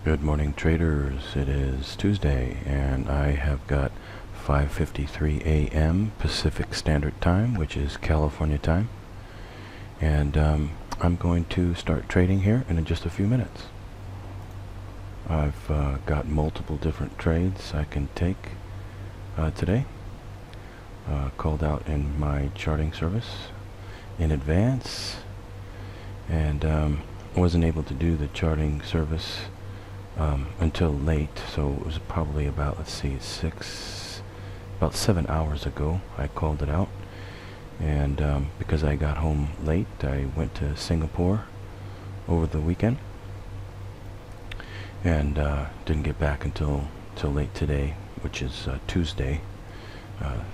Good morning, traders. It is Tuesday, and I have got 5:53 a.m. Pacific Standard Time, which is California time. And I'm going to start trading here in just a few minutes. I've got multiple different trades I can take today. Called out in my charting service in advance, and wasn't able to do the charting service until late, so it was probably about, about 7 hours ago I called it out. And because I got home late, I went to Singapore over the weekend, and didn't get back until late today, which is Tuesday.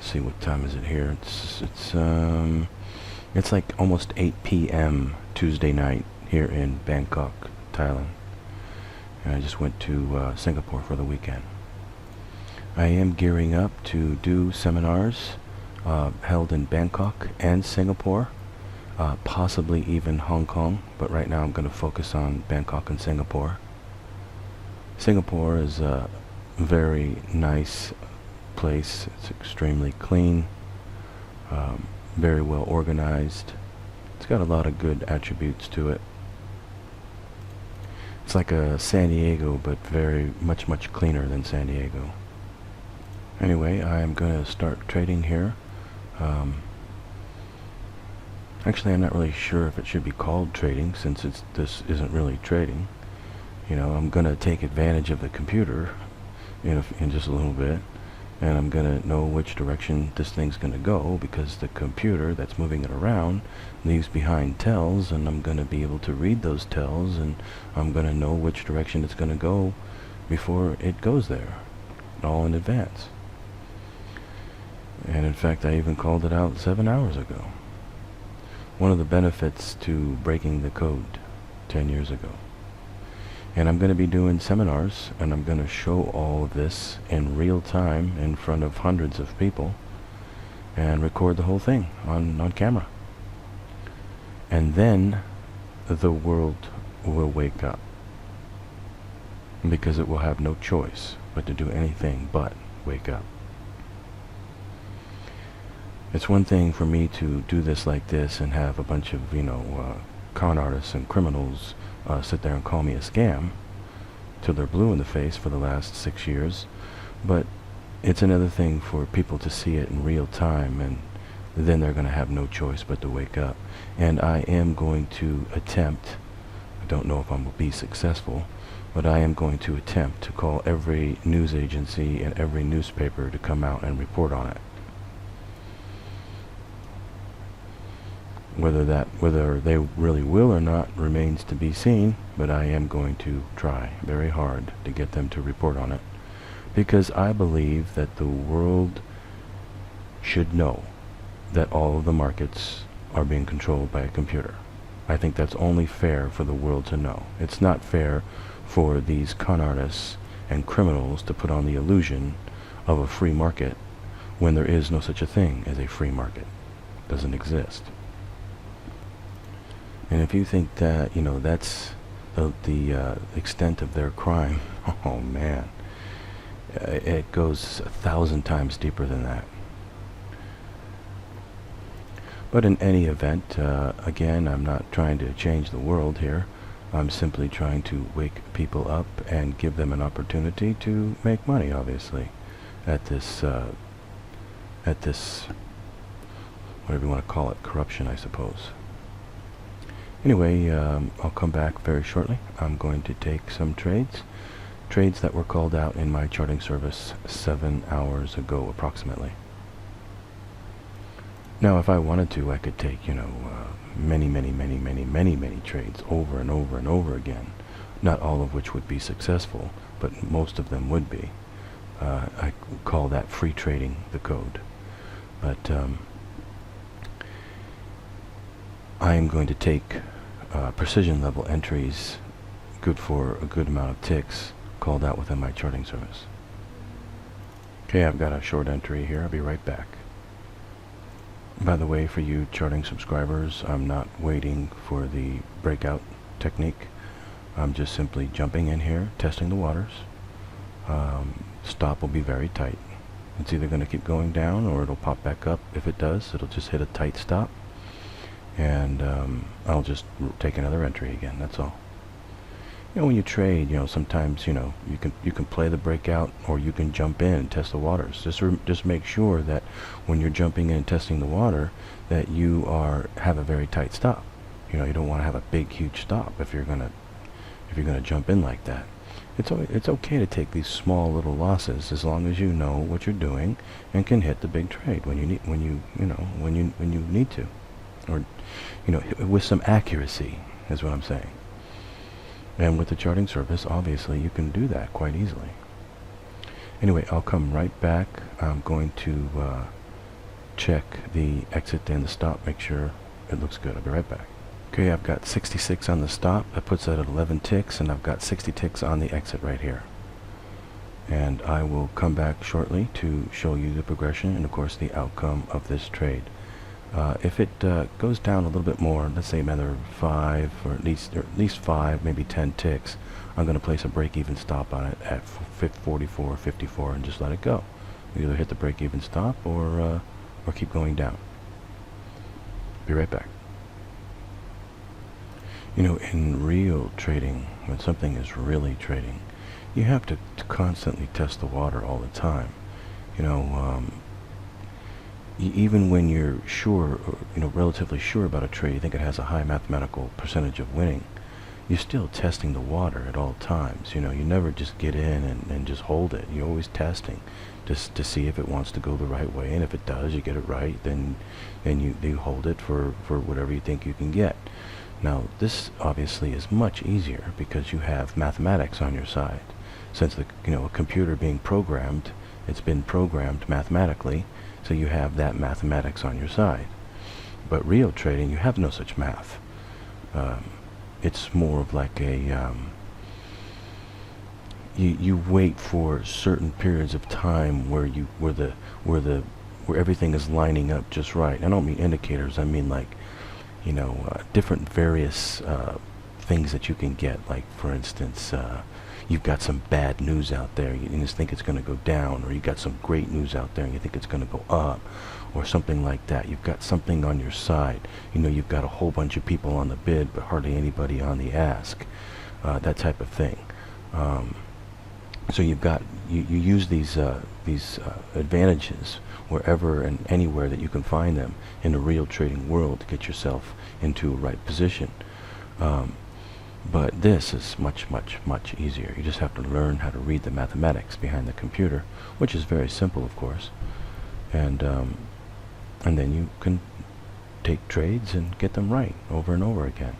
See, what time is it here? It's like almost 8 p.m. Tuesday night here in Bangkok, Thailand. And I just went to Singapore for the weekend. I am gearing up to do seminars held in Bangkok and Singapore, possibly even Hong Kong, but right now I'm going to focus on Bangkok and Singapore. Singapore is a very nice place. It's extremely clean, very well organized. It's got a lot of good attributes to it. It's like a San Diego, but very much cleaner than San Diego. Anyway, I am going to start trading here. Actually, I'm not really sure if it should be called trading, since this isn't really trading. You know, I'm going to take advantage of the computer in just a little bit, and I'm going to know which direction this thing's going to go, because the computer that's moving it around leaves behind tells, and I'm going to be able to read those tells, and I'm going to know which direction it's going to go before it goes there, all in advance. And in fact, I even called it out 7 hours ago. One of the benefits to breaking the code 10 years ago. And I'm going to be doing seminars, and I'm going to show all of this in real time in front of hundreds of people, and record the whole thing on camera. And then the world will wake up, because it will have no choice but to do anything but wake up. It's one thing for me to do this like this and have a bunch of, con artists and criminals sit there and call me a scam till they're blue in the face for the last 6 years, but it's another thing for people to see it in real time, and then they're going to have no choice but to wake up. And I am going to attempt, I don't know if I will be successful, but I am going to attempt to call every news agency and every newspaper to come out and report on it. Whether they really will or not remains to be seen, but I am going to try very hard to get them to report on it, because I believe that the world should know that all of the markets are being controlled by a computer. I think that's only fair for the world to know. It's not fair for these con artists and criminals to put on the illusion of a free market when there is no such a thing as a free market. It doesn't exist. And if you think that, that's the extent of their crime, oh man, it goes 1,000 times deeper than that. But in any event, again, I'm not trying to change the world here. I'm simply trying to wake people up and give them an opportunity to make money, obviously, at this, whatever you want to call it, corruption, I suppose. Anyway, I'll come back very shortly. I'm going to take some trades that were called out in my charting service 7 hours ago, approximately. Now, if I wanted to, I could take, many trades over and over and over again. Not all of which would be successful, but most of them would be. I call that free trading the code. But I am going to take precision level entries good for a good amount of ticks called out within my charting service. Okay, I've got a short entry here. I'll be right back. By the way, for you charting subscribers, I'm not waiting for the breakout technique. I'm just simply jumping in here, testing the waters. Stop will be very tight. It's either going to keep going down or it'll pop back up. If it does, it'll just hit a tight stop, and I'll just take another entry again. That's all. When you trade, sometimes you can play the breakout, or you can jump in and test the waters. Just make sure that when you're jumping in and testing the water, that you have a very tight stop. You don't want to have a big, huge stop if you're gonna jump in like that. It's okay to take these small little losses as long as you know what you're doing and can hit the big trade when you need to, or with some accuracy is what I'm saying. And with the charting service, obviously you can do that quite easily. Anyway, I'll come right back. I'm going to check the exit and the stop, make sure it looks good. I'll be right back. Okay, I've got 66 on the stop. That puts it at 11 ticks, and I've got 60 ticks on the exit right here. And I will come back shortly to show you the progression and, of course, the outcome of this trade. If it goes down a little bit more, let's say another 5 or at least 5, maybe 10 ticks, I'm going to place a break-even stop on it at 44, 54, and just let it go. Either hit the break-even stop or keep going down. Be right back. In real trading, when something is really trading, you have to constantly test the water all the time. Even when you're sure, relatively sure about a trade, you think it has a high mathematical percentage of winning, you're still testing the water at all times. You never just get in and just hold it. You're always testing just to see if it wants to go the right way, and if it does, you get it right, then you hold it for whatever you think you can get. Now, this obviously is much easier because you have mathematics on your side. Since a computer being programmed, it's been programmed mathematically, so you have that mathematics on your side. But real trading, you have no such math. It's more of like a you wait for certain periods of time where everything is lining up just right. I don't mean indicators. I mean like different various things that you can get. Like, for instance, you've got some bad news out there, you just think it's going to go down, or you got some great news out there and you think it's going to go up, or something like that. You've got something on your side. You've got a whole bunch of people on the bid, but hardly anybody on the ask. That type of thing. So you use these advantages wherever and anywhere that you can find them in the real trading world to get yourself into a right position. But this is much, much, much easier. You just have to learn how to read the mathematics behind the computer, which is very simple, of course. And then you can take trades and get them right over and over again,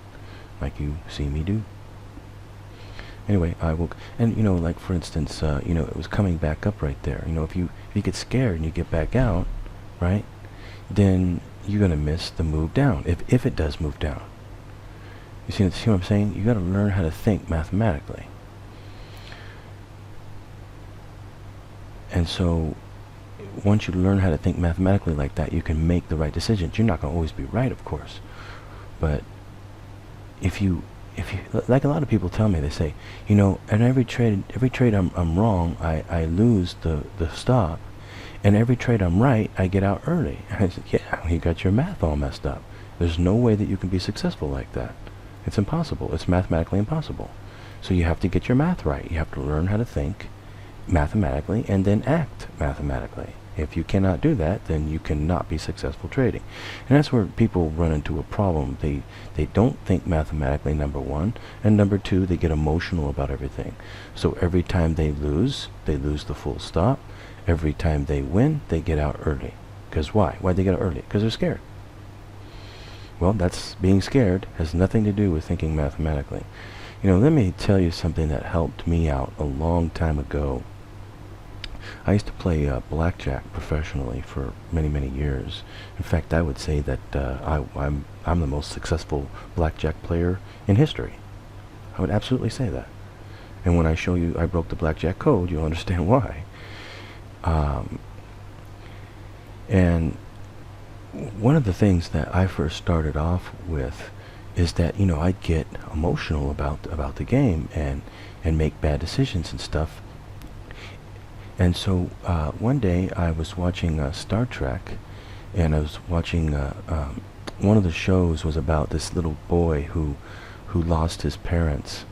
like you see me do. Anyway, I will, and like for instance, it was coming back up right there. If you get scared and you get back out, right, then you're gonna miss the move down. If it does move down, you see what I'm saying? You got to learn how to think mathematically. And so, once you learn how to think mathematically like that, you can make the right decisions. You're not gonna always be right, of course, but if you like a lot of people tell me, they say, in every trade I'm wrong, I lose the stop, and every trade I'm right, I get out early. I said, yeah, you got your math all messed up. There's no way that you can be successful like that. It's impossible. It's mathematically impossible. So you have to get your math right. You have to learn how to think mathematically and then act mathematically. If you cannot do that, then you cannot be successful trading. And that's where people run into a problem. They don't think mathematically, number one, and number two, they get emotional about everything. So every time they lose the full stop. Every time they win, they get out early. Because why? Why'd they get out early? Because they're scared. Well, that's being scared has nothing to do with thinking mathematically. Let me tell you something that helped me out a long time ago. I used to play blackjack professionally for many, many years. In fact, I would say that I'm the most successful blackjack player in history. I would absolutely say that. And when I show you I broke the blackjack code, you'll understand why. And one of the things that I first started off with is that, I'd get emotional about the game and make bad decisions and stuff. And so one day I was watching Star Trek, and I was watching one of the shows was about this little boy who lost his parents,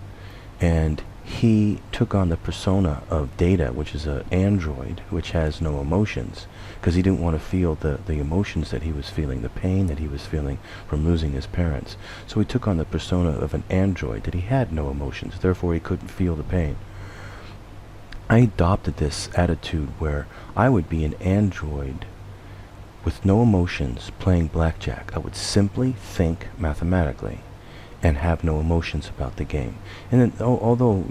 and he took on the persona of Data, which is an android which has no emotions, because he didn't want to feel the emotions that he was feeling, the pain that he was feeling from losing his parents. So he took on the persona of an android that he had no emotions, therefore he couldn't feel the pain. I adopted this attitude where I would be an android with no emotions playing blackjack. I would simply think mathematically and have no emotions about the game. And then, although,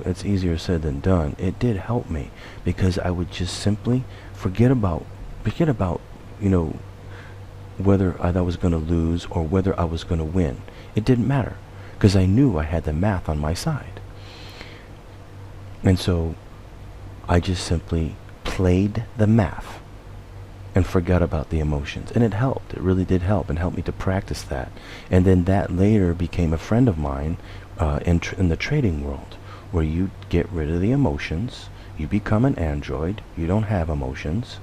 it's easier said than done, it did help me, because I would just simply forget about, whether I was going to lose or whether I was going to win. It didn't matter, because I knew I had the math on my side. And so I just simply played the math and forgot about the emotions. And it helped. It really did help, and helped me to practice that. And then that later became a friend of mine in the trading world, where you get rid of the emotions, you become an android, you don't have emotions,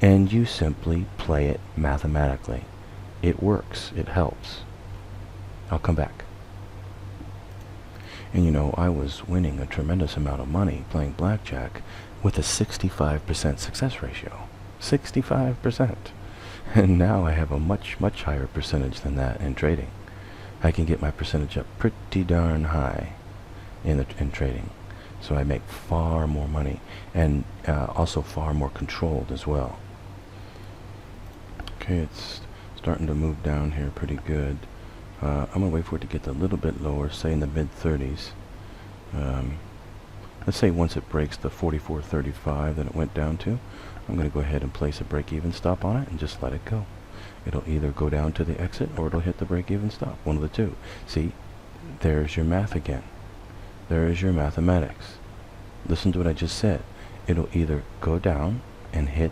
and you simply play it mathematically. It works. It helps. I'll come back. And I was winning a tremendous amount of money playing blackjack with a 65% success ratio. 65%. And now I have a much, much higher percentage than that in trading. I can get my percentage up pretty darn high in trading. So I make far more money, and also far more controlled as well. Okay, it's starting to move down here pretty good. I'm going to wait for it to get a little bit lower, say in the mid-30s. Let's say once it breaks the 44.35 that it went down to, I'm going to go ahead and place a break-even stop on it and just let it go. It'll either go down to the exit or it'll hit the break-even stop, one of the two. See, there's your math again. There is your mathematics. Listen to what I just said. It'll either go down and hit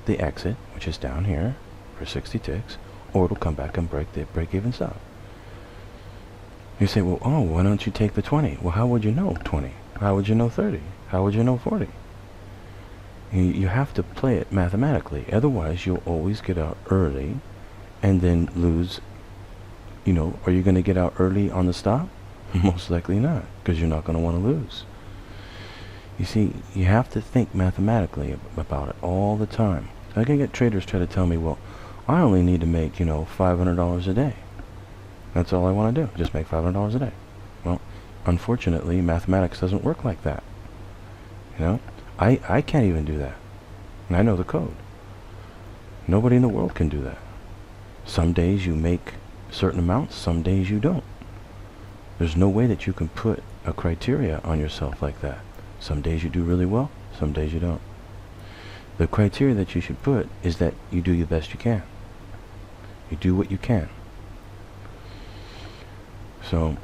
the exit, which is down here for 60 ticks, or it'll come back and break the break-even stop. You say, well, why don't you take the 20? Well, how would you know 20? How would you know 30? How would you know 40? You have to play it mathematically. Otherwise, you'll always get out early and then lose. Are you going to get out early on the stop? Most likely not, because you're not going to want to lose. You see, you have to think mathematically about it all the time. I can get traders try to tell me, well, I only need to make, $500 a day. That's all I want to do, just make $500 a day. Well, unfortunately, mathematics doesn't work like that. I can't even do that. And I know the code. Nobody in the world can do that. Some days you make certain amounts, some days you don't. There's no way that you can put a criteria on yourself like that. Some days you do really well, some days you don't. The criteria that you should put is that you do the best you can. You do what you can. So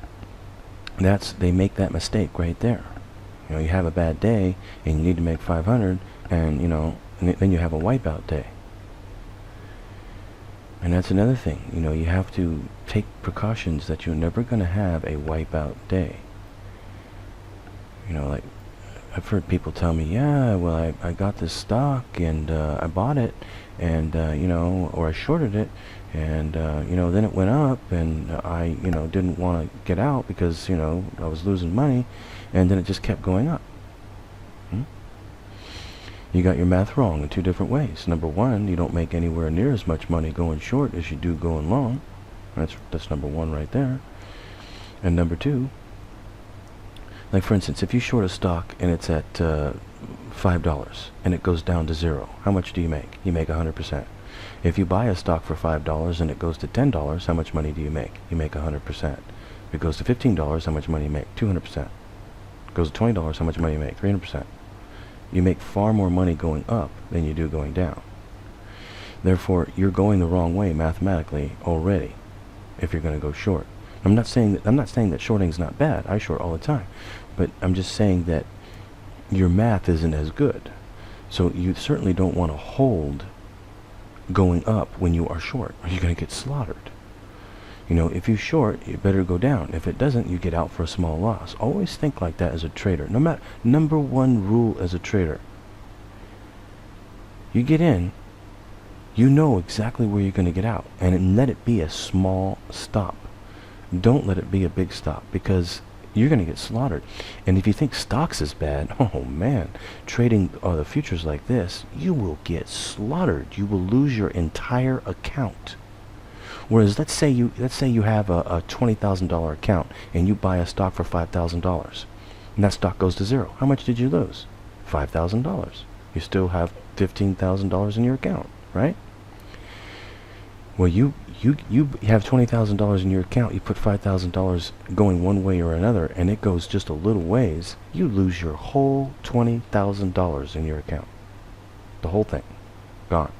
they make that mistake right there. You have a bad day and you need to make 500, and and then you have a wipeout day. And that's another thing. You have to take precautions that you're never going to have a wipeout day. Like I've heard people tell me, yeah, well, I got this stock and I bought it, and or I shorted it, and then it went up, and I didn't want to get out because I was losing money, and then it just kept going up. You got your math wrong in two different ways. Number one, you don't make anywhere near as much money going short as you do going long. That's number one right there. And number two, like for instance, if you short a stock and it's at $5 and it goes down to 0, how much do you make? You make 100%. If you buy a stock for $5 and it goes to $10, how much money do you make? You make 100%. If it goes to $15, how much money do you make? 200%. If it goes to $20, how much money do you make? 300%. You make far more money going up than you do going down. Therefore, you're going the wrong way mathematically already if you're going to go short. I'm not saying that shorting is not bad. I short all the time. But I'm just saying that your math isn't as good. So you certainly don't want to hold going up when you are short, or you're going to get slaughtered. You know, if you short, you better go down. If it doesn't, you get out for a small loss. Always think like that as a trader. No matter, number one rule as a trader, you get in, you know exactly where you're going to get out, and let it be a small stop. Don't let it be a big stop, because you're going to get slaughtered. And if you think stocks is bad, oh man, trading the futures like this, you will get slaughtered. You will lose your entire account. Whereas let's say you have a $20,000 account and you buy a stock for $5,000, and that stock goes to zero. How much did you lose? $5,000. You still have $15,000 in your account, right? Well, you have $20,000 in your account. You put $5,000 going one way or another, and it goes just a little ways. You lose your whole $20,000 in your account. The whole thing, gone.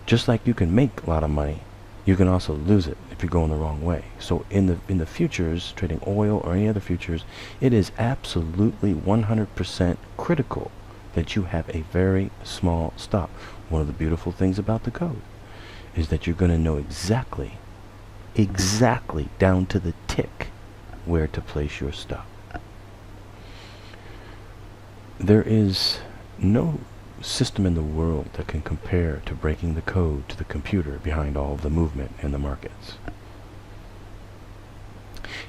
Just like you can make a lot of money, you can also lose it if you're going the wrong way. So in the futures, trading oil or any other futures, it is absolutely 100% critical that you have a very small stop. One of the beautiful things about the code is that you're going to know exactly down to the tick where to place your stop. There is no system in the world that can compare to breaking the code to the computer behind all of the movement in the markets.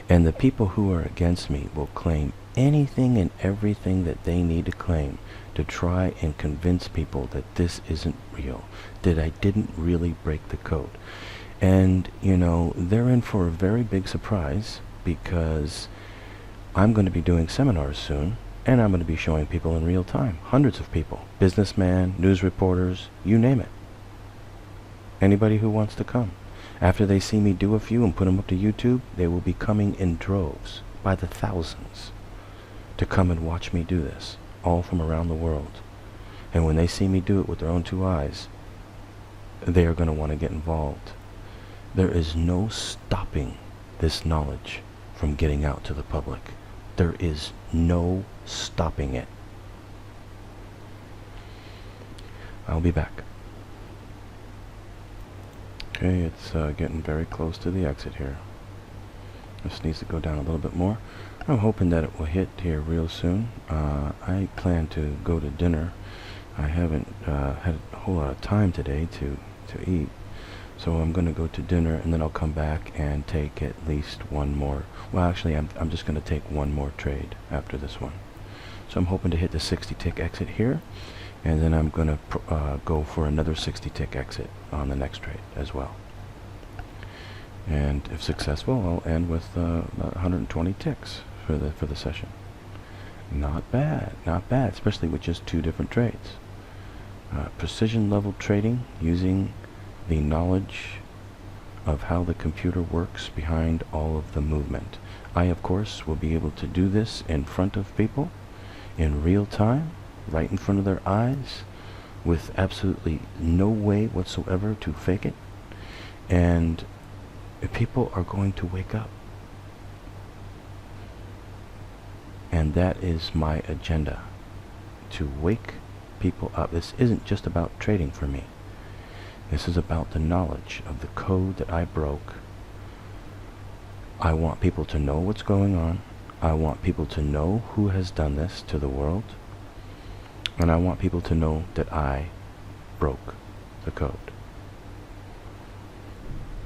And the people who are against me will claim anything and everything that they need to claim to try and convince people that this isn't real, that I didn't really break the code. And, you know, they're in for a very big surprise, because I'm going to be doing seminars soon, and I'm going to be showing people in real time, hundreds of people, businessmen, news reporters, you name it. Anybody who wants to come. After they see me do a few and put them up to YouTube, they will be coming in droves, by the thousands, to come and watch me do this, all from around the world. And when they see me do it with their own two eyes, they are going to want to get involved. There is no stopping this knowledge from getting out to the public. There is no stopping it. I'll be back. Okay, it's getting very close to the exit here. This needs to go down a little bit more. I'm hoping that it will hit here real soon. I plan to go to dinner. I haven't had a whole lot of time today to eat. So I'm going to go to dinner, and then I'll come back and take at least one more. Well, actually, I'm just going to take one more trade after this one. So I'm hoping to hit the 60 tick exit here, and then I'm going to go for another 60 tick exit on the next trade as well. And if successful, I'll end with 120 ticks for the session. Not bad, especially with just two different trades. Precision level trading using the knowledge of how the computer works behind all of the movement. I, of course, will be able to do this in front of people in real time, right in front of their eyes, with absolutely no way whatsoever to fake it. And people are going to wake up. And that is my agenda, to wake people up. This isn't just about trading for me. This is about the knowledge of the code that I broke. I want people to know what's going on. I want people to know who has done this to the world. And I want people to know that I broke the code.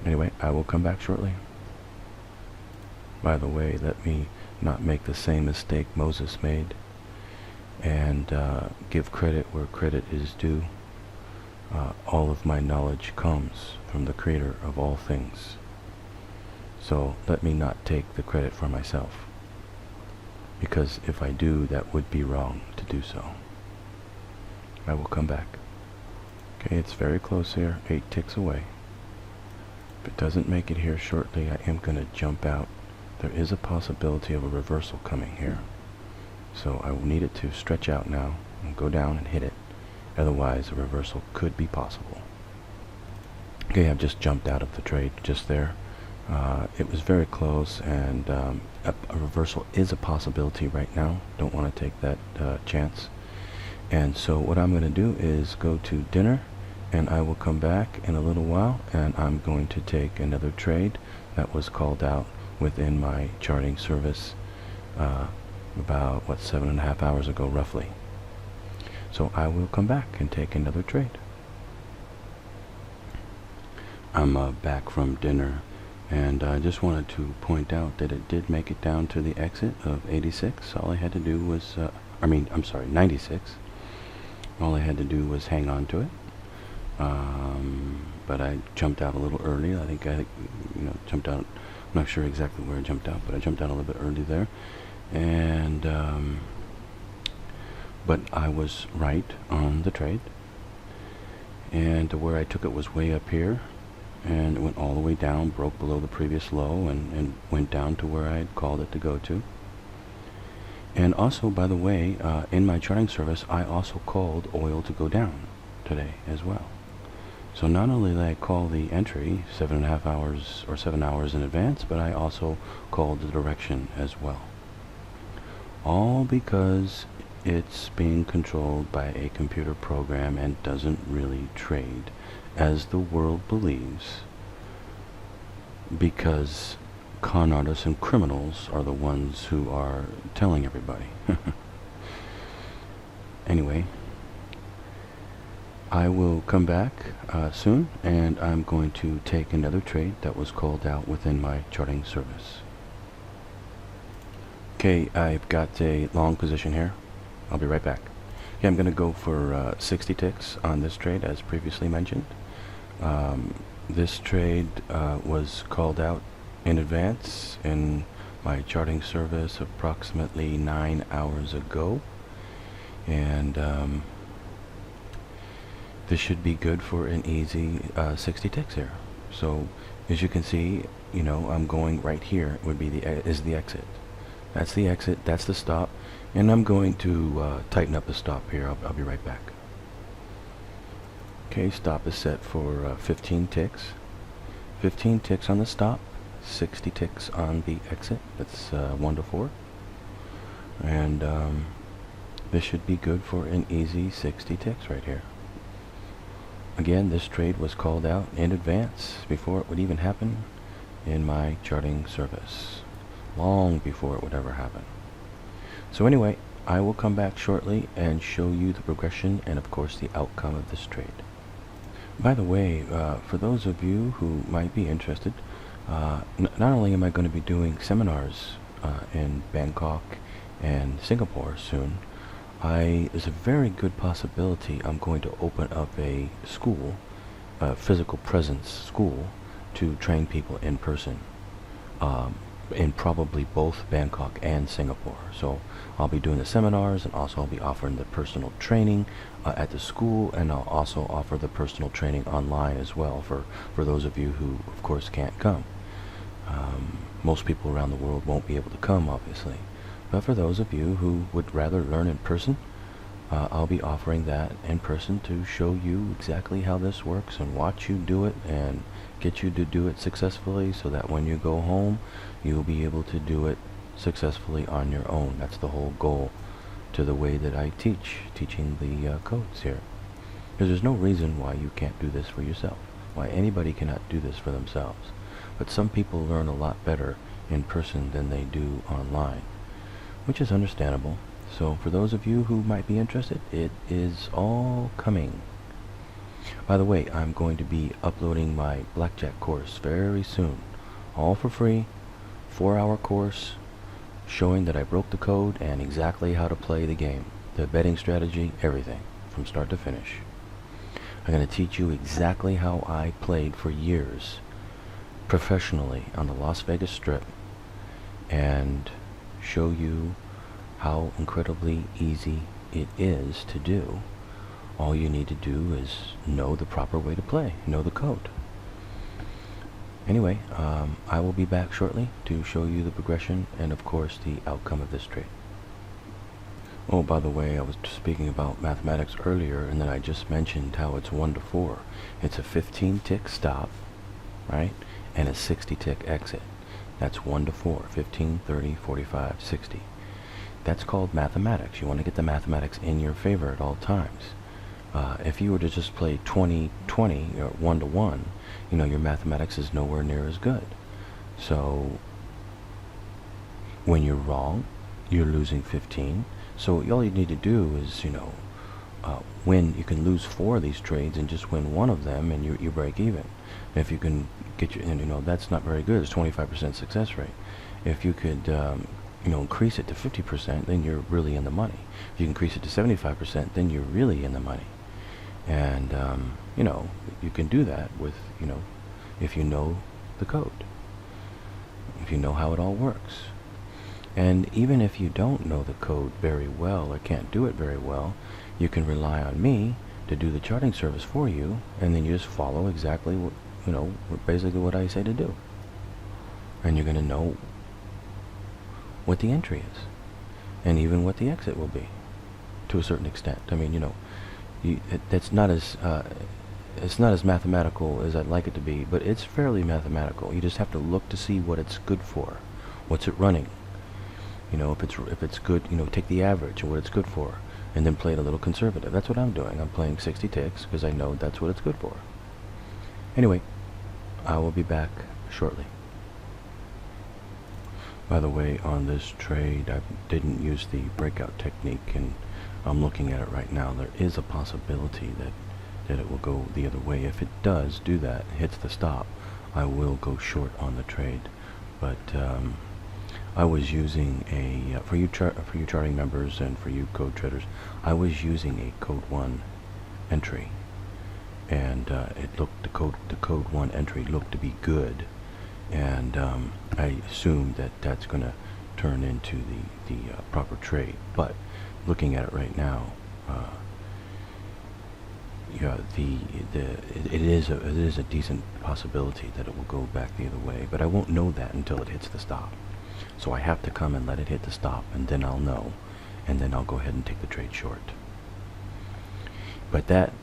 Anyway, I will come back shortly. By the way, let me not make the same mistake Moses made, and give credit where credit is due. All of my knowledge comes from the Creator of all things. So let me not take the credit for myself, because if I do, that would be wrong to do so. I will come back. Okay, it's very close here, 8 ticks away. If it doesn't make it here shortly, I am going to jump out. There is a possibility of a reversal coming here. So I will need it to stretch out now and go down and hit it. Otherwise, a reversal could be possible. Okay, I've just jumped out of the trade just there. It was very close, and a reversal is a possibility right now. Don't want to take that chance. And so what I'm going to do is go to dinner, and I will come back in a little while, and I'm going to take another trade that was called out within my charting service about, 7.5 hours ago, roughly. So I will come back and take another trade. I'm back from dinner, and I just wanted to point out that it did make it down to the exit of 86. All I had to do was, 96. All I had to do was hang on to it. But I jumped out a little early. I think jumped out. I'm not sure exactly where I jumped out, but I jumped out a little bit early there. And but I was right on the trade. And where I took it was way up here, and it went all the way down, broke below the previous low, and went down to where I had called it to go to. And also, by the way, in my charting service, I also called oil to go down today as well. So not only did I call the entry 7.5 hours or 7 hours in advance, but I also called the direction as well. All because it's being controlled by a computer program and doesn't really trade, as the world believes, because con artists and criminals are the ones who are telling everybody. Anyway, I will come back soon, and I'm going to take another trade that was called out within my charting service. Okay, I've got a long position here. I'll be right back. Okay, I'm going to go for 60 ticks on this trade, as previously mentioned. This trade was called out in advance in my charting service approximately 9 hours ago, and this should be good for an easy 60 ticks here. So as you can see, I'm going right here would be is the exit. That's the exit, that's the stop, and I'm going to tighten up the stop here. I'll be right back. Okay, stop is set for 15 ticks. 15 ticks on the stop, 60 ticks on the exit. That's 1 to 4. And this should be good for an easy 60 ticks right here. Again, this trade was called out in advance before it would even happen in my charting service. Long before it would ever happen. So anyway, I will come back shortly and show you the progression and of course the outcome of this trade. By the way, for those of you who might be interested, not only am I going to be doing seminars in Bangkok and Singapore soon, there's a very good possibility I'm going to open up a school, a physical presence school, to train people in person, in probably both Bangkok and Singapore. So I'll be doing the seminars, and also I'll be offering the personal training at the school, and I'll also offer the personal training online as well for those of you who of course can't come. Most people around the world won't be able to come, obviously, but for those of you who would rather learn in person, I'll be offering that in person to show you exactly how this works and watch you do it and get you to do it successfully, so that when you go home you'll be able to do it successfully on your own. That's the whole goal to the way that I teaching the codes here. Because there's no reason why you can't do this for yourself, why anybody cannot do this for themselves. But some people learn a lot better in person than they do online, which is understandable. So for those of you who might be interested, it is all coming. By the way, I'm going to be uploading my blackjack course very soon, all for free, 4-hour course showing that I broke the code and exactly how to play the game, the betting strategy, everything from start to finish. I'm going to teach you exactly how I played for years professionally on the Las Vegas Strip, and show you how incredibly easy it is to do. All you need to do is know the proper way to play, know the code. Anyway, I will be back shortly to show you the progression and of course the outcome of this trade. Oh, by the way, I was speaking about mathematics earlier, and then I just mentioned how it's 1 to 4. It's a 15 tick stop, right, and a 60 tick exit. That's 1 to 4, 15, 30, 45, 60. That's called mathematics. You want to get the mathematics in your favor at all times. If you were to just play 20-20 or 1-to-1, your mathematics is nowhere near as good. So when you're wrong, you're losing 15. So all you need to do is, win. You can lose 4 of these trades and just win 1 of them, and you break even. If you can get that's not very good. It's 25% success rate. If you could, increase it to 50%, then you're really in the money. If you increase it to 75%, then you're really in the money. And, you can do that with, if you know the code, if you know how it all works. And even if you don't know the code very well or can't do it very well, you can rely on me to do the charting service for you, and then you just follow exactly what, basically what I say to do. And you're going to know what the entry is, and even what the exit will be, to a certain extent. I mean, that's not as it's not as mathematical as I'd like it to be, but it's fairly mathematical. You just have to look to see what it's good for, what's it running. If it's good, take the average and what it's good for, and then play it a little conservative. That's what I'm doing. I'm playing 60 ticks because I know that's what it's good for. Anyway, I will be back shortly. By the way, on this trade, I didn't use the breakout technique, and I'm looking at it right now. There is a possibility that it will go the other way. If it does do that, hits the stop, I will go short on the trade. But I was using a for you charting members and for you code traders, I was using a code 1 entry, and the code 1 entry looked to be good, and I assumed that that's going to turn into the proper trade. But looking at it right now, it is a decent possibility that it will go back the other way, but I won't know that until it hits the stop. So I have to come and let it hit the stop, and then I'll know, and then I'll go ahead and take the trade short. But that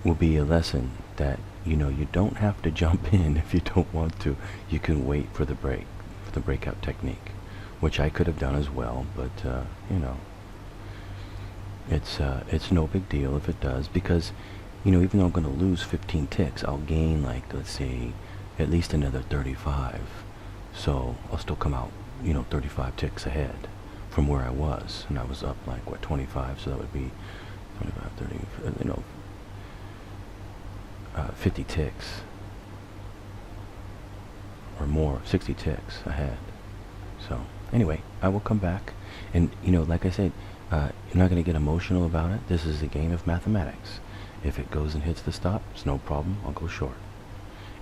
will be a lesson that you don't have to jump in if you don't want to. You can wait for the breakout technique, which I could have done as well, but it's no big deal if it does, because even though I'm going to lose 15 ticks, I'll gain, like, let's say, at least another 35. So I'll still come out 35 ticks ahead from where I was, and I was up like 25, so that would be 25, 30, 50 ticks or more, 60 ticks ahead. So anyway, I will come back, and like I said, you're not going to get emotional about it. This is a game of mathematics. If it goes and hits the stop, it's no problem. I'll go short.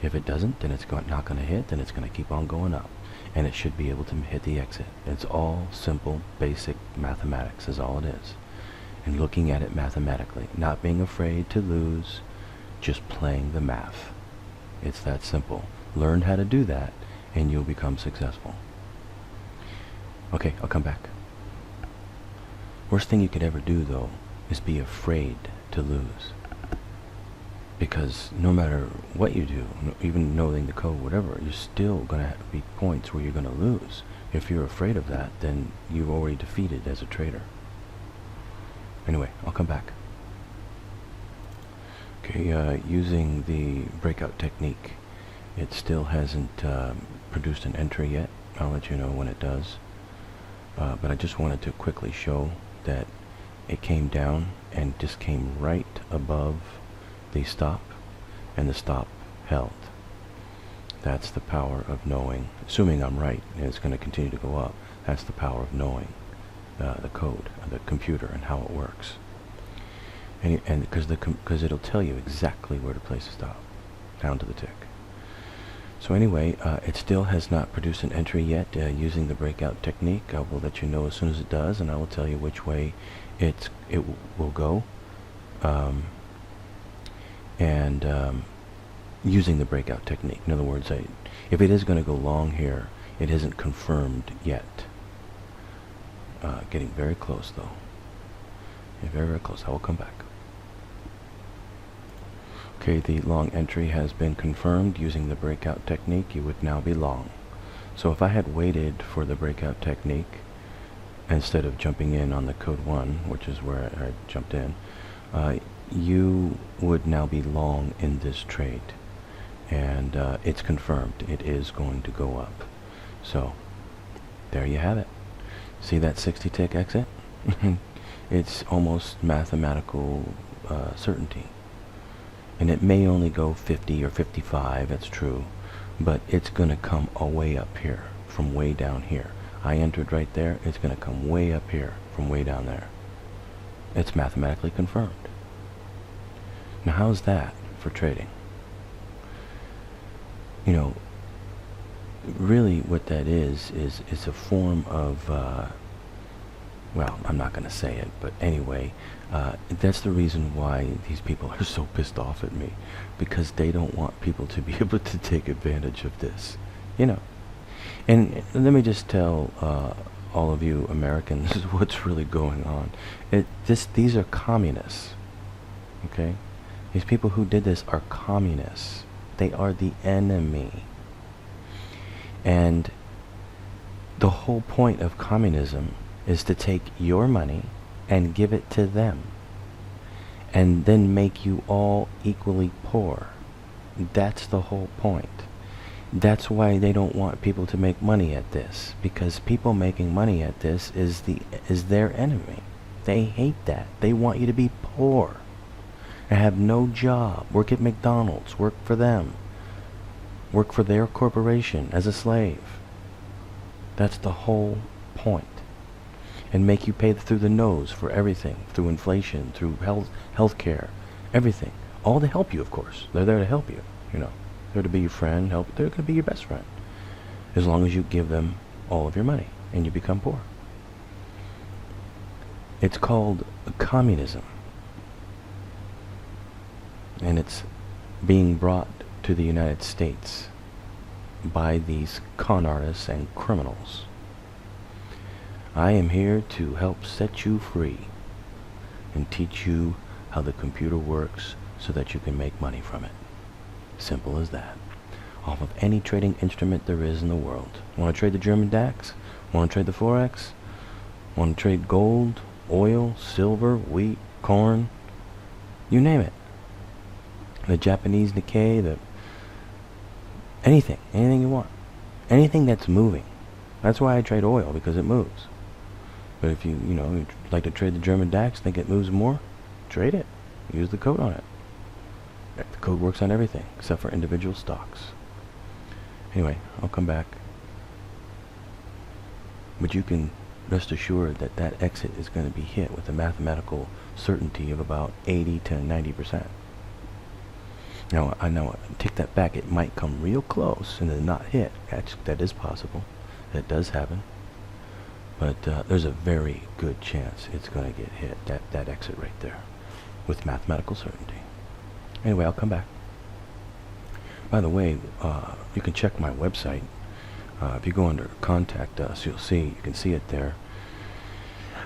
If it doesn't, then it's not going to hit. Then it's going to keep on going up, and it should be able to hit the exit. It's all simple, basic mathematics is all it is. And looking at it mathematically, not being afraid to lose, just playing the math. It's that simple. Learn how to do that, and you'll become successful. Okay, I'll come back. Worst thing you could ever do, though, is be afraid to lose. Because no matter what you do, even knowing the code, whatever, you're still going to be points where you're going to lose. If you're afraid of that, then you've already defeated as a trader. Anyway, I'll come back. Okay, using the breakout technique, it still hasn't produced an entry yet. I'll let you know when it does. But I just wanted to quickly show that it came down and just came right above the stop, and the stop held. That's the power of knowing, assuming I'm right and it's going to continue to go up. That's the power of knowing the code, the computer, and how it works. And because it'll tell you exactly where to place a stop, down to the tick. So anyway, it still has not produced an entry yet using the breakout technique. I will let you know as soon as it does, and I will tell you which way it will go. Using the breakout technique. In other words, if it is going to go long here, it isn't confirmed yet. Getting very close, though. Yeah, very, very close. I will come back. Okay, the long entry has been confirmed using the breakout technique. You would now be long. So if I had waited for the breakout technique instead of jumping in on the code 1, which is where I jumped in, you would now be long in this trade. And it's confirmed. It is going to go up. So, there you have it. See that 60 tick exit? It's almost mathematical certainty. And it may only go 50 or 55, that's true, but it's going to come way up here from way down here. I entered right there, it's going to come way up here from way down there. It's mathematically confirmed. Now how's that for trading? You know, really what that is a form of, well, I'm not going to say it, but anyway, that's the reason why these people are so pissed off at me, because they don't want people to be able to take advantage of this, you know. And let me just tell all of you Americans what's really going on. These are communists, okay? These people who did this are communists. They are the enemy. And the whole point of communism is to take your money and give it to them, and then make you all equally poor. That's the whole point. That's why they don't want people to make money at this, because people making money at this is their enemy. They hate that. They want you to be poor and have no job, work at McDonald's, work for them, work for their corporation as a slave. That's the whole point. And make you pay through the nose for everything, through inflation, through health care, everything. All to help you, of course. They're there to help you, you know. They're to be your friend, they're going to be your best friend. As long as you give them all of your money and you become poor. It's called communism. And it's being brought to the United States by these con artists and criminals. I am here to help set you free and teach you how the computer works so that you can make money from it. Simple as that. Off of any trading instrument there is in the world. Want to trade the German DAX? Want to trade the Forex? Want to trade gold, oil, silver, wheat, corn? You name it. The Japanese Nikkei, anything you want. Anything that's moving. That's why I trade oil, because it moves. But if you'd like to trade the German DAX, think it moves more, trade it. Use the code on it. The code works on everything, except for individual stocks. Anyway, I'll come back. But you can rest assured that that exit is going to be hit with a mathematical certainty of about 80 to 90%. Now, I know, take that back, it might come real close and then not hit. That is possible. That does happen. But there's a very good chance it's going to get hit, that exit right there, with mathematical certainty. Anyway, I'll come back. By the way, you can check my website. If you go under Contact Us, you can see it there.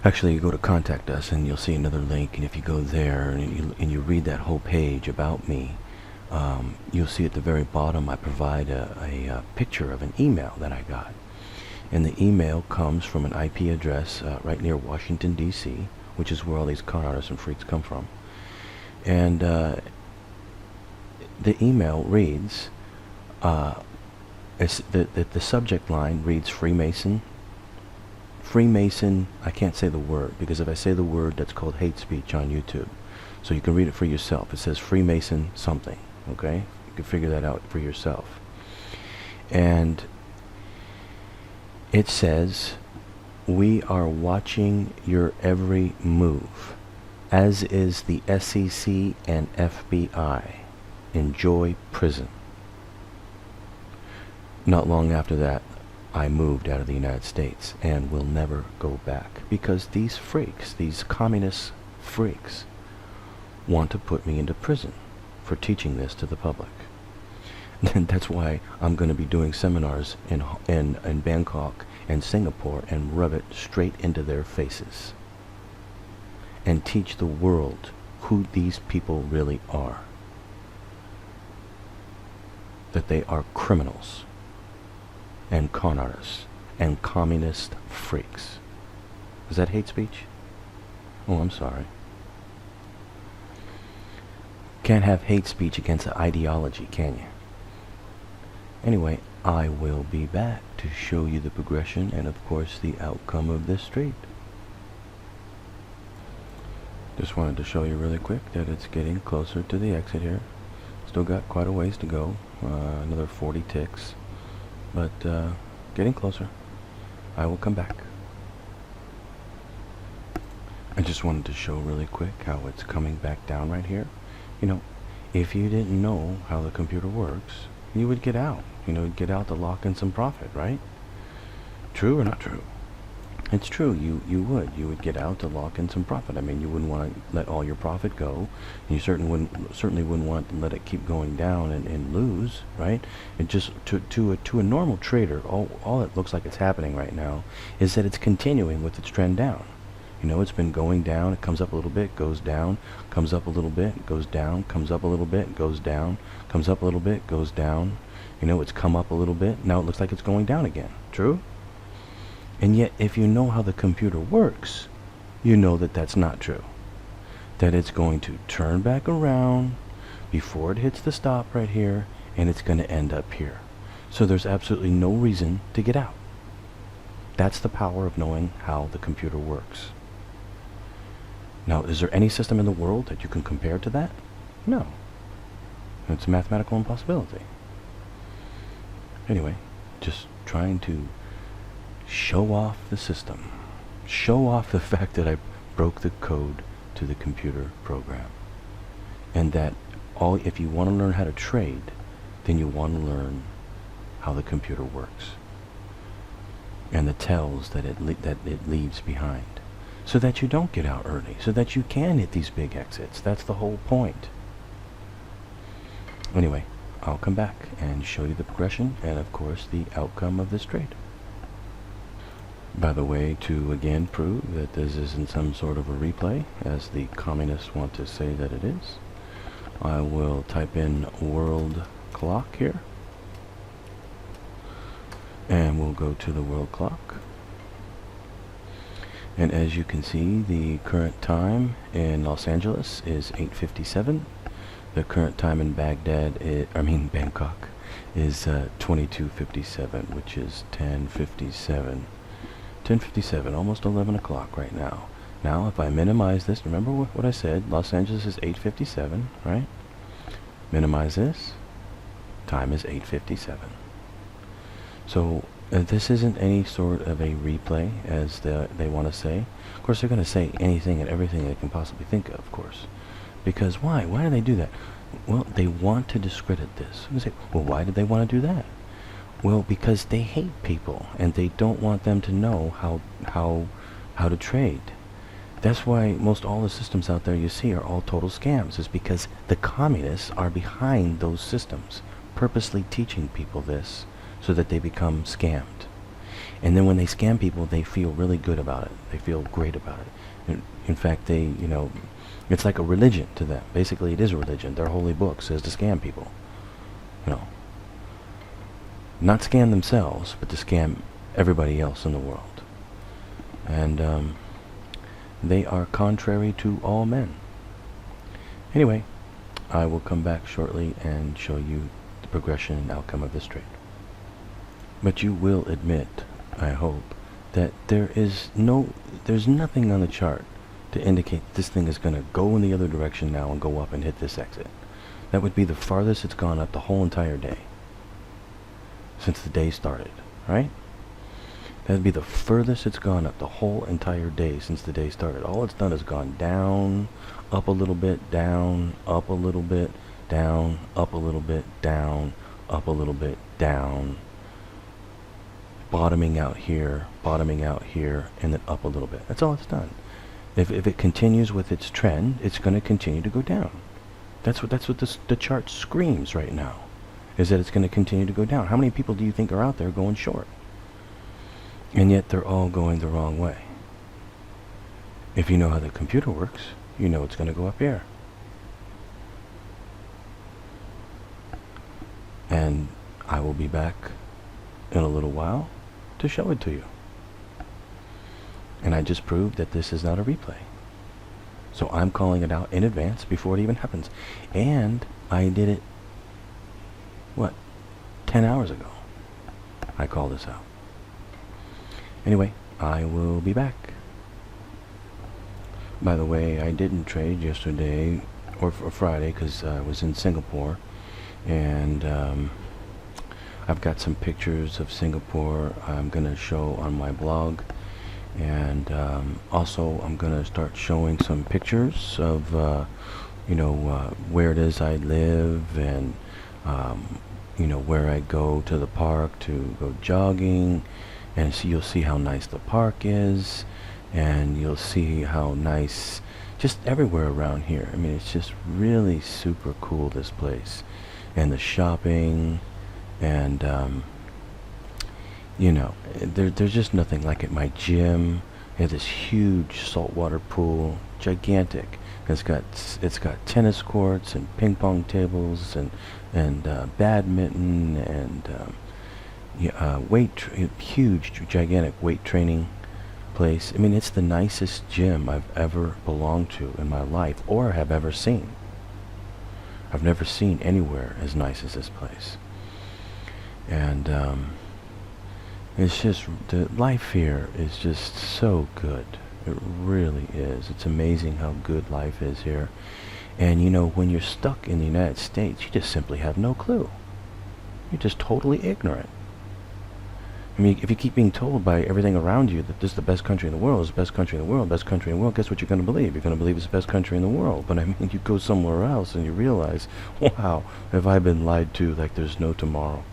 Actually, you go to Contact Us and you'll see another link, and if you go there and you read that whole page about me, you'll see at the very bottom I provide a picture of an email that I got. And the email comes from an IP address right near Washington, D.C., which is where all these con artists and freaks come from. And the email reads, the subject line reads Freemason. Freemason, I can't say the word, because if I say the word, that's called hate speech on YouTube. So you can read it for yourself. It says Freemason something, okay? You can figure that out for yourself. And it says, we are watching your every move, as is the SEC and FBI. Enjoy prison. Not long after that, I moved out of the United States and will never go back, because these freaks, these communist freaks, want to put me into prison for teaching this to the public. And that's why I'm going to be doing seminars in Bangkok and Singapore and rub it straight into their faces and teach the world who these people really are. That they are criminals and con artists and communist freaks. Is that hate speech? Oh, I'm sorry. Can't have hate speech against an ideology, can you? Anyway, I will be back to show you the progression and of course the outcome of this street. Just wanted to show you really quick that it's getting closer to the exit here. Still got quite a ways to go, another 40 ticks, but getting closer. I will come back. I just wanted to show really quick how it's coming back down right here. You know, if you didn't know how the computer works, you would get out. You know, get out to lock in some profit, right? True or not true? It's true, you would get out to lock in some profit. I mean, you wouldn't want to let all your profit go. You certainly wouldn't want to let it keep going down and lose, right? It just to a normal trader, all it looks like it's happening right now is that it's continuing with its trend down. You know, it's been going down, it comes up a little bit, goes down, comes up a little bit, goes down, comes up a little bit, goes down, comes up a little bit, goes down. You know, it's come up a little bit, now it looks like it's going down again. True? And yet, if you know how the computer works, you know that that's not true. That it's going to turn back around before it hits the stop right here, and it's going to end up here. So there's absolutely no reason to get out. That's the power of knowing how the computer works. Now, is there any system in the world that you can compare to that? No. It's a mathematical impossibility. Anyway, just trying to show off the system. Show off the fact that I broke the code to the computer program. And that if you want to learn how to trade, then you want to learn how the computer works. And the tells that it leaves behind. So that you don't get out early. So that you can hit these big exits. That's the whole point. Anyway, I'll come back and show you the progression and of course the outcome of this trade. By the way, to again prove that this isn't some sort of a replay, as the communists want to say that it is, I will type in world clock here. And we'll go to the world clock. And as you can see, the current time in Los Angeles is 8:57. The current time in Bangkok is 22:57, which is 10:57. 10:57, almost 11 o'clock right now. Now, if I minimize this, remember what I said, Los Angeles is 8:57, right? Minimize this, time is 8:57. So, this isn't any sort of a replay, as they want to say. Of course, they're going to say anything and everything they can possibly think of course. Because why? Why do they do that? Well, they want to discredit this. You say, well, why did they want to do that? Well, because they hate people, and they don't want them to know how to trade. That's why most all the systems out there you see are all total scams, is because the communists are behind those systems, purposely teaching people this so that they become scammed. And then when they scam people, they feel really good about it. They feel great about it. In fact, it's like a religion to them. Basically, it is a religion. Their holy book says to scam people. Not scam themselves, but to scam everybody else in the world. And they are contrary to all men. Anyway, I will come back shortly and show you the progression and outcome of this trade. But you will admit, I hope, that there's nothing on the chart to indicate this thing is going to go in the other direction now and go up and hit this exit. That would be the farthest it's gone up the whole entire day. Since the day started, right? That would be the furthest it's gone up the whole entire day since the day started. All it's done is gone down, up a little bit, down, up a little bit, down, up a little bit, down, up a little bit, down, bottoming out here, and then up a little bit. That's all it's done. If it continues with its trend, it's going to continue to go down. That's what the chart screams right now, is that it's going to continue to go down. How many people do you think are out there going short? And yet they're all going the wrong way. If you know how the computer works, you know it's going to go up here. And I will be back in a little while to show it to you. And I just proved that this is not a replay. So I'm calling it out in advance before it even happens. And I did it, what, 10 hours ago. I called this out. Anyway, I will be back. By the way, I didn't trade yesterday or Friday because I was in Singapore, and I've got some pictures of Singapore I'm going to show on my blog, and also I'm going to start showing some pictures of where it is I live, and where I go to the park to go jogging, and so you'll see how nice the park is, and you'll see how nice just everywhere around here. I mean, it's just really super cool, this place, and the shopping, and there's just nothing like it. My gym, I have this huge saltwater pool, gigantic. It's got tennis courts and ping pong tables and badminton and huge, gigantic weight training place. I mean, it's the nicest gym I've ever belonged to in my life or have ever seen. I've never seen anywhere as nice as this place. And it's just, the life here is just so good. It really is. It's amazing how good life is here. And when you're stuck in the United States, you just simply have no clue. You're just totally ignorant. I mean, if you keep being told by everything around you that this is the best country in the world, it's the best country in the world, best country in the world, guess what you're going to believe? You're going to believe it's the best country in the world. But I mean, you go somewhere else and you realize, wow, have I been lied to like there's no tomorrow.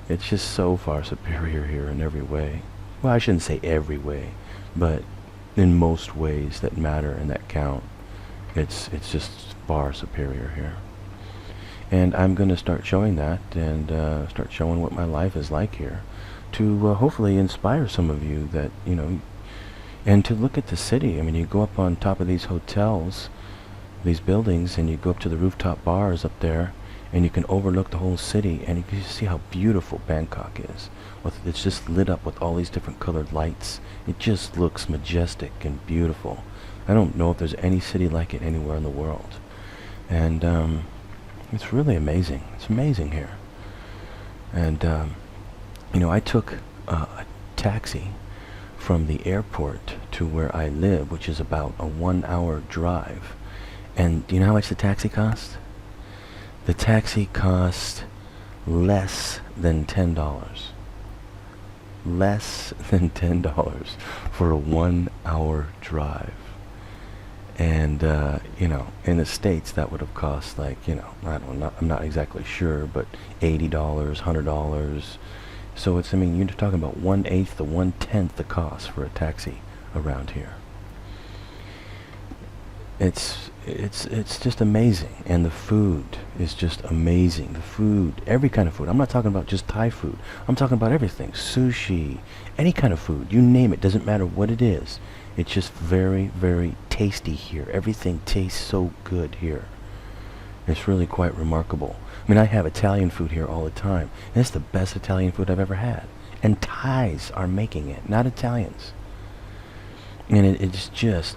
It's just so far superior here in every way. Well, I shouldn't say every way, but in most ways that matter and that count, it's just far superior here. And I'm going to start showing that, and start showing what my life is like here, to hopefully inspire some of you that, and to look at the city. I mean, you go up on top of these hotels, these buildings, and you go up to the rooftop bars up there, and you can overlook the whole city, and you can see how beautiful Bangkok is. It's just lit up with all these different colored lights. It just looks majestic and beautiful. I don't know if there's any city like it anywhere in the world. And it's really amazing. It's amazing here. And I took a taxi from the airport to where I live, which is about a 1-hour drive. And do you know how much the taxi cost? The taxi cost less than $10. Less than $10 for a 1-hour drive. And in the States that would have cost like, I don't know, I'm not exactly sure, but $80, $100. So it's, you're talking about 1/8 to 1/10 the cost for a taxi around here. It's just amazing, and the food is just amazing. The food, every kind of food. I'm not talking about just Thai food. I'm talking about everything. Sushi, any kind of food, you name it, doesn't matter what it is. It's just very, very tasty here. Everything tastes so good here. It's really quite remarkable. I mean, I have Italian food here all the time, and it's the best Italian food I've ever had. And Thais are making it, not Italians. And it's just,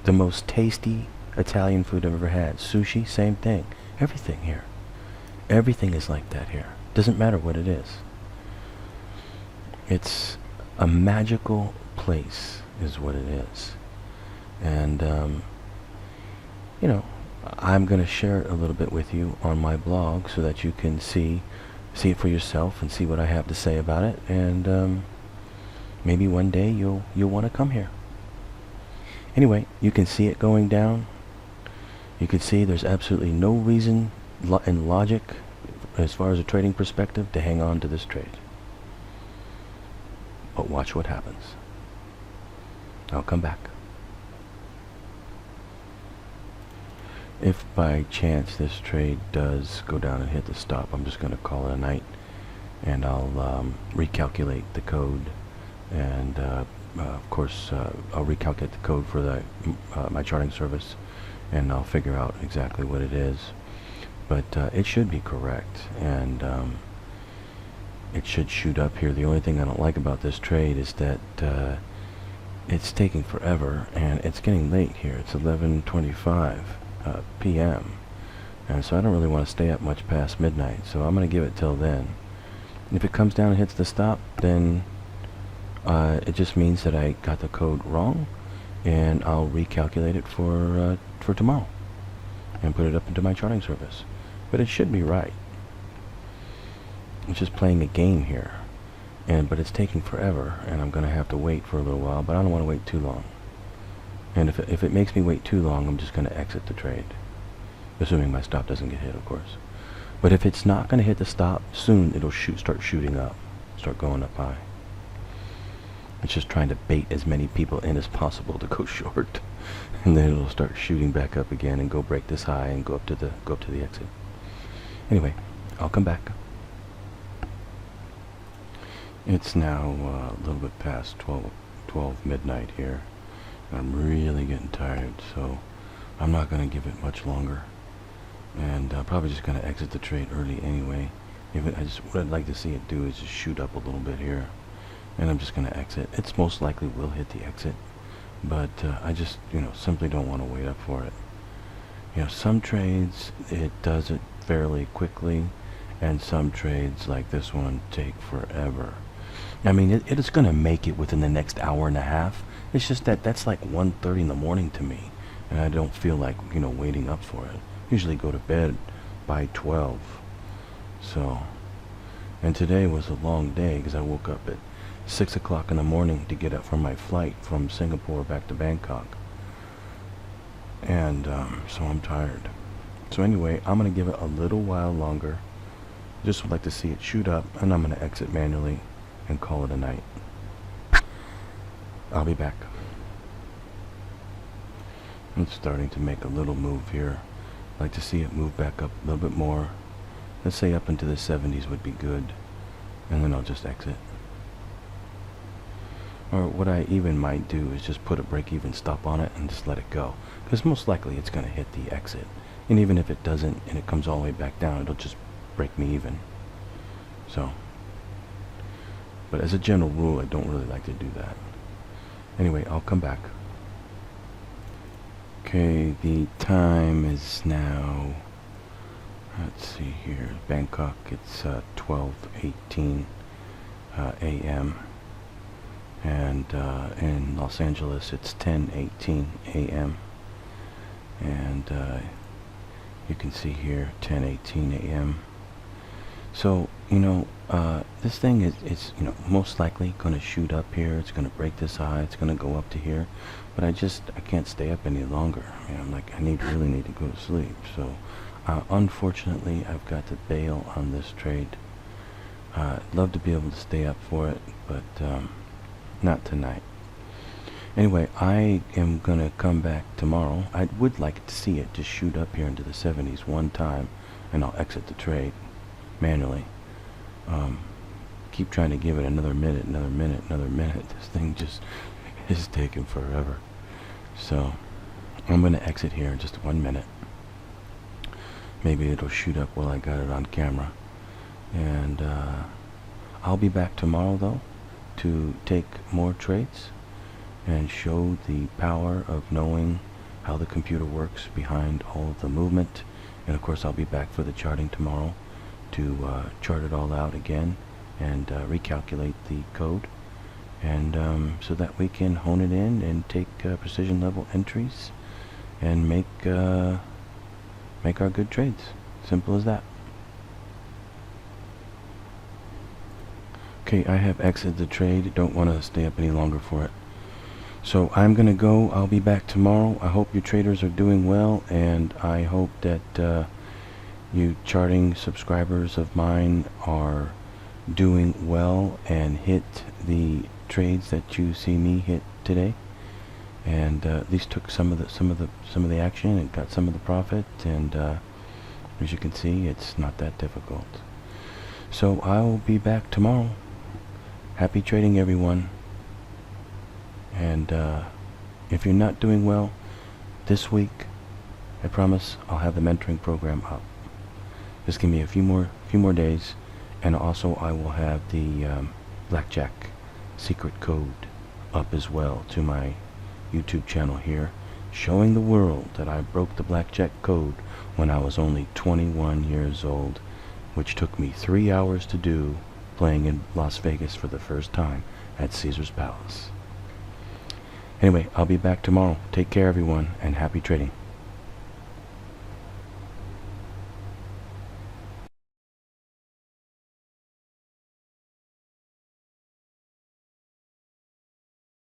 the most tasty Italian food I've ever had. Sushi, same thing. Everything here. Everything is like that here. Doesn't matter what it is. It's a magical place is what it is. And, I'm going to share it a little bit with you on my blog so that you can see it for yourself and see what I have to say about it. And maybe one day you'll want to come here. Anyway, you can see it going down. You can see there's absolutely no reason in logic, as far as a trading perspective, to hang on to this trade. But watch what happens. I'll come back. If by chance this trade does go down and hit the stop, I'm just going to call it a night, and I'll recalculate the code, and of course I'll recalculate the code for my charting service, and I'll figure out exactly what it is. But it should be correct, and it should shoot up here. The only thing I don't like about this trade is that it's taking forever, and it's getting late here. It's 11:25 p.m. And so I don't really want to stay up much past midnight, so I'm going to give it till then. If it comes down and hits the stop, then it just means that I got the code wrong, and I'll recalculate it for tomorrow and put it up into my charting service. But it should be right. It's just playing a game here, but it's taking forever, and I'm going to have to wait for a little while, but I don't want to wait too long. And if it makes me wait too long, I'm just going to exit the trade, assuming my stop doesn't get hit, of course. But if it's not going to hit the stop, soon it'll start shooting up, start going up high. It's just trying to bait as many people in as possible to go short, and then it'll start shooting back up again and go break this high and go up to the exit. Anyway, I'll come back. It's now a little bit past 12 midnight here. I'm really getting tired, so I'm not going to give it much longer, and I'm probably just going to exit the trade early anyway. What I'd like to see it do is just shoot up a little bit here, and I'm just going to exit. It's most likely will hit the exit, but I just simply don't want to wait up for it. Some trades it does it fairly quickly, and some trades like this one take forever. I mean, it is going to make it within the next hour and a half. It's just that's like 1:30 in the morning to me, and I don't feel like waiting up for it. Usually go to bed by 12. So, and today was a long day because I woke up at 6 o'clock in the morning to get up for my flight from Singapore back to Bangkok, and so I'm tired. So anyway, I'm gonna give it a little while longer. Just would like to see it shoot up, and I'm gonna exit manually and call it a night. I'll be back. I'm starting to make a little move here. I'd like to see it move back up a little bit more. Let's say up into the 70s would be good, and then I'll just exit. Or what I even might do is just put a break-even stop on it and just let it go, because most likely it's going to hit the exit, and even if it doesn't and it comes all the way back down, it'll just break me even. So, but as a general rule, I don't really like to do that. Anyway, I'll come back. Okay, the time is now, let's see here, Bangkok, it's 12:18 a.m. and in Los Angeles it's 10:18 a.m. and you can see here 10:18 a.m. So this thing is most likely going to shoot up here. It's going to break this high. It's going to go up to here, but I can't stay up any longer. I'm like, I really need to go to sleep. So unfortunately, I've got to bail on this trade. I'd love to be able to stay up for it, but not tonight. Anyway, I am going to come back tomorrow. I would like to see it just shoot up here into the 70s one time, and I'll exit the trade manually. Keep trying to give it another minute. This thing just is taking forever. So I'm going to exit here in just 1 minute. Maybe it'll shoot up while I got it on camera. And I'll be back tomorrow, though, to take more trades and show the power of knowing how the computer works behind all of the movement. And of course, I'll be back for the charting tomorrow to chart it all out again and recalculate the code, and so that we can hone it in and take precision level entries and make our good trades. Simple as that. Okay, I have exited the trade. Don't want to stay up any longer for it. So I'm going to go. I'll be back tomorrow. I hope your traders are doing well, and I hope that you charting subscribers of mine are doing well and hit the trades that you see me hit today, and at least took some of the action and got some of the profit, and as you can see, it's not that difficult. So I will be back tomorrow. Happy trading, everyone. And if you're not doing well this week, I promise I'll have the mentoring program up. Just give me a few more days, and also I will have the blackjack secret code up as well to my YouTube channel here, showing the world that I broke the blackjack code when I was only 21 years old, which took me 3 hours to do, playing in Las Vegas for the first time at Caesar's Palace. Anyway, I'll be back tomorrow. Take care, everyone, and happy trading.